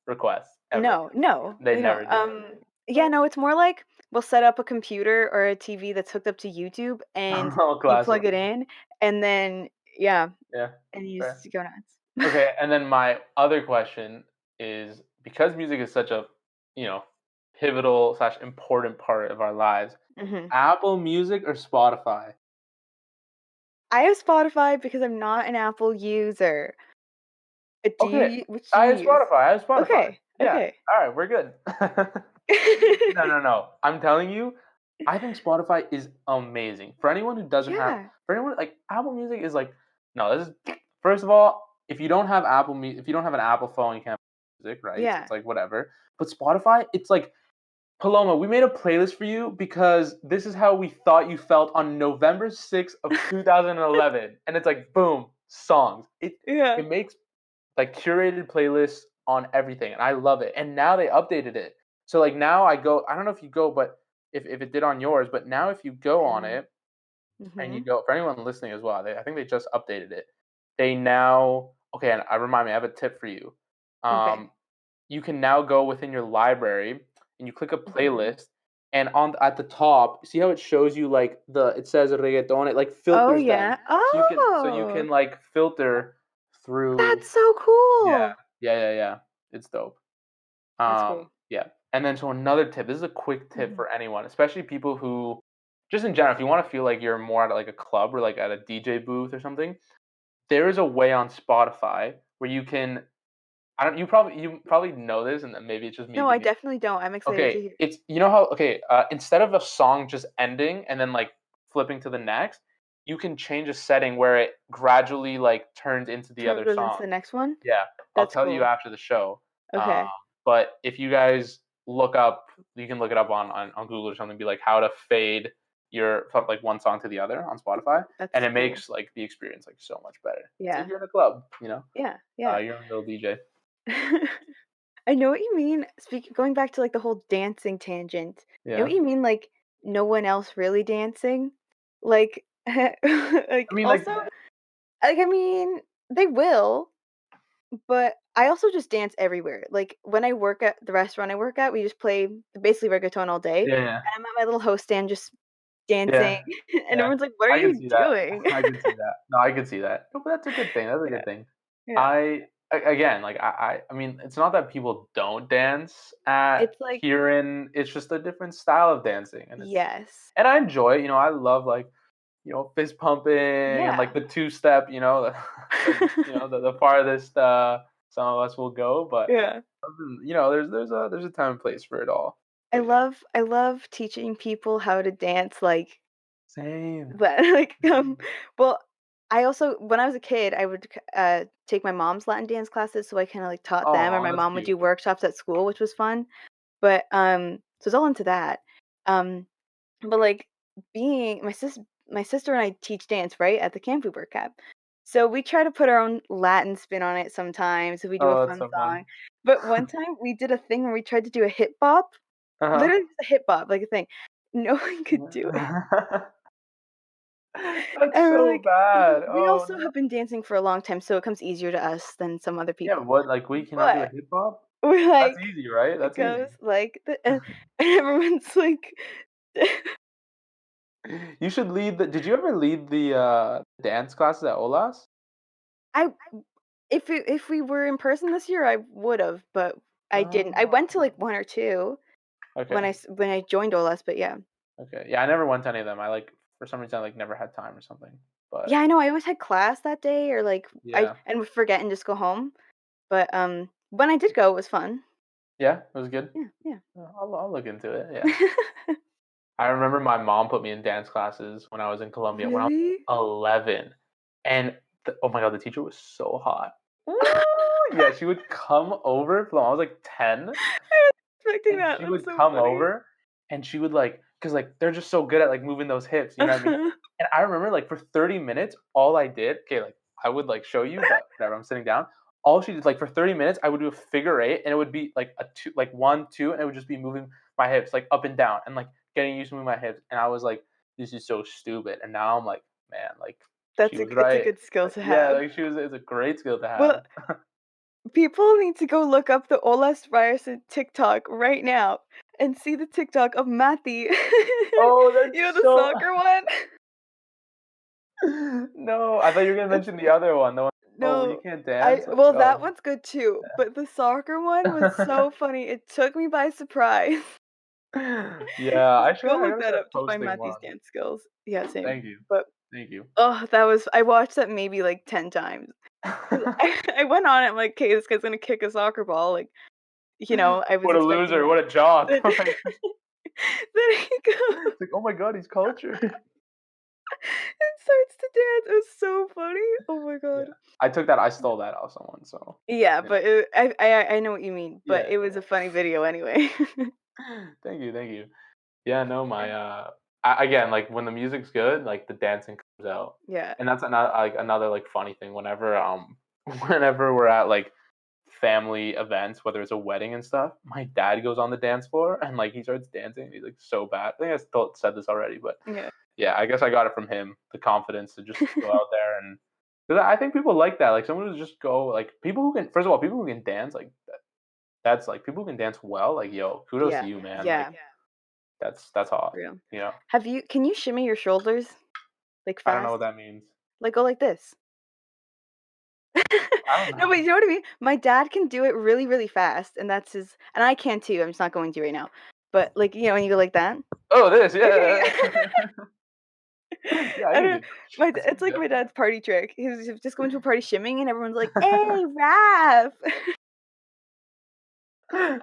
requests ever. No, no, They they don't. never do. Yeah, no, it's more like we'll set up a computer or a TV that's hooked up to YouTube, and Oh, you classic. plug it in, and then yeah, Yeah, and you fair. just go nuts. Okay, and then my other question is because music is such a, you know, pivotal slash important part of our lives, Mhm. Apple Music or Spotify? I have Spotify because I'm not an Apple user. Do Okay, you which do I you have use? Spotify. I have Spotify. Okay, Yeah. okay. All right, we're good. No, no, no. I'm telling you, I think Spotify is amazing. For anyone who doesn't have, Yeah, for anyone like Apple Music is like, no, this is first of all, if you don't have if you don't have an Apple phone, you can't have music, right? So yeah, it's like whatever. But Spotify, it's like Paloma, we made a playlist for you because this is how we thought you felt on November 6th of 2011, and it's like boom, songs. yeah. It makes like curated playlists on everything, and I love it. And now they updated it, so like now I go. I don't know if you go, but if it did on yours, but now if you go on And it and you mhm, go for anyone listening as well, I think they just updated it. They now okay, and I remind me, I have a tip for you. okay. Um, you can now go within your library and you click a Mhm. playlist and on at the top, see how it shows you like it says reggaeton, it like Oh, filters them. yeah. So you Oh, can like filter through that's so yeah. cool. Yeah, yeah, yeah. It's dope. That's cool. Yeah. And then so another tip, this is a quick tip Mhm. for anyone, especially people who just in general, if you want to feel like you're more at like a club or like at a DJ booth or something, there is a way on Spotify where you can I don't you probably know this and then maybe it's just me No, I being definitely don't. I'm excited okay, to hear. it's how instead of a song just ending and then, like, flipping to the next, you can change a setting where it gradually, like, turns into the Turn other goes into song. the next one? Yeah, I'll That's tell you cool. after the show, um, Okay. but if you guys you can look it up on Google or something, be like, how to fade from, like, one song to the other on Spotify, and That's it cool. makes, like, the experience, like, so much better. It's like Yeah. you're in a club, Yeah, yeah. you're a little DJ. I know what you mean. Going back to, like, the whole dancing tangent, I know Yeah. what you mean, like, no one else really dancing? Like, I like, mean, like also like, I mean, they will, but I also just dance everywhere. Like, when I work at the restaurant I work at, we just play basically reggaeton all day, and Yeah, yeah, I'm at my little host stand just dancing, yeah, and yeah. everyone's like, "What are I can you see that. doing?" I can see that. No, I can see that. No, but that's a good thing. That's a Yeah, good thing. yeah. Again, like I mean, it's not that people don't dance at It's like here in. It's just a different style of dancing, yes. and I enjoy it. I love like fist pumping and like Yeah. the two step. The farthest some of us will go, but Yeah. there's a time and place for it all. But yeah, I love teaching people how to dance, like, same. but, like, well, I also when I was a kid, I would take my mom's Latin dance classes, so I kinda, like, taught them, or Oh, my that's mom would cute. do workshops at school, which was fun, but, so it's all into that, um, but, like, being my sister and I teach dance, right, at the camp we work at, so we try to put our own Latin spin on it sometimes, if we do a Oh, that's fun so fun. song, but one time we did a thing where we tried to do a hip bop, Uh literally just a hip bop, like a thing. No one could do it. huh. That's And we're so like, bad. we Oh also no. have been dancing for a long time, so it comes easier to us than some other Yeah, people. what, like, we cannot do a But hip hop? we're That's like, easy, right? it That's goes easy. like the and everyone's like, You should lead the Did you ever lead the, dance classes at Olas? I if we were in person this year, I would've, but I didn't. I went to Oh, like 1 or 2 okay, when I joined OLS, but yeah. okay. Yeah, I never went to any of them. For some reason, I, like, never had time or something, but Yeah, I know. I always had class that day, or like I yeah. and would forget and just go home. But when I did go, it was fun. Yeah, it was good? Yeah, yeah. I'll look into it, yeah. I remember my mom put me in dance classes when I was in Colombia when I was Really? 11, and oh my god, the teacher was so hot. Woo! Yeah, she would come over from I was, like, 10, Expecting and that. she That's would so come funny. over, and she would, like, cause like, they're just so good at, like, moving those hips, you know what I mean? And I remember, like, for 30 minutes, all I did okay, like, I would, like, show you, but whatever, I'm sitting down. All she did, like, for 30 minutes, I would do a figure eight, and it would be, like, a 2 like, 1, 2, and it would just be moving my hips, like, up and down, and, like, getting used to moving my hips, and I was like, "This is so stupid," and now I'm like, "Man, like, she was It's a right." good skill Like, to yeah, have. like, it's a great skill to Well, have. people need to go look up the Olas Ryerson TikTok right now and see the TikTok of Matthew. Oh, You know that's the so soccer one? No, I thought you were gonna It's mention the other one, the one, "Oh, where you no, can't I dance?" Let's well, that go. one's good too, but the soccer one was so funny. It took me by surprise. Yeah, Go I look gotta that start up to find posting Matthew's more. dance skills. Yeah, same. Thank you. But Thank you. oh, that was I watched that maybe like 10 times. 'Cause I went on it, I'm like, "Okay, this guy's gonna kick a soccer ball," like, I was What a expecting loser, that. what a jock. Then Like, then he goes it's like, "Oh my god, he's cultured." and starts to dance. It was so funny. Oh my Yeah. god. I stole that off someone, so, Yeah, you know. but I know what you mean, but Yeah, it was a funny video anyway. yeah. Thank you, thank you. Yeah, no, again, like, when the music's good, like, the dancing comes out, Yeah. and that's another, like, funny thing whenever, whenever we're at, like, family events, whether it's a wedding and stuff, my dad goes on the dance floor and, like, he starts dancing, he's, like, so bad. I think said this already, but, Yeah. yeah, I guess I got it from him, the confidence to just go out there, and 'cause I think people like that, like, someone who's just go like, people who can first of all, people who can dance, like, that's, like people who can dance well, like, yo, kudos to Yeah. you, man, like, Yeah. that's hot, Real. you know? Can you shimmy your shoulders, like, I don't know what fast? that means. Like, go like this. I don't No, but know. you know what I mean? My dad can do it really, really fast, and that's his and I can too, I'm just not going to right now. But, like, when you go like that? Oh, this, Okay. yeah. Yeah, I I can don't know. do that. It's Sounds like good. my dad's party trick. He's just going to a party shimmying, and everyone's like, "Hey, Raph!"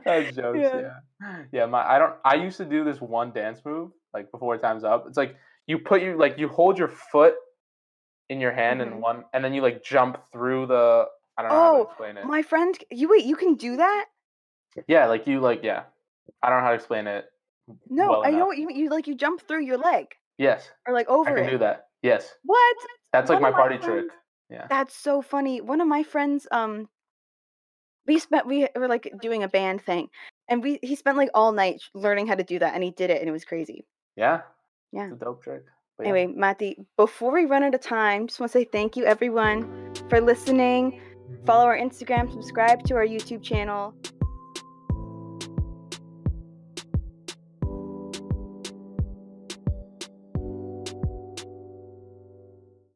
That's jokes, Yeah. yeah. Yeah, I used to do this one dance move, like, before time's up. It's like, you hold your foot in your hand in Mhm. one and then you, like, jump through the I don't know how to Oh, explain it. my friend you can do that? Yeah, yeah. I don't know how to explain it No, well I know enough. what you mean. You jump through your leg Yes, or, like, I over can do it. that. Yes. What? That's, like, One of my my party trick. friends Yeah. That's so funny. One of my friends, we were, like, doing a band thing, and he spent, like, all night learning how to do that, and he did it, and it was crazy. Yeah, Yeah. it's a dope trick. But yeah. Anyway, Mati, before we run out of time, just wanna say thank you, everyone, for listening. Follow our Instagram, subscribe to our YouTube channel,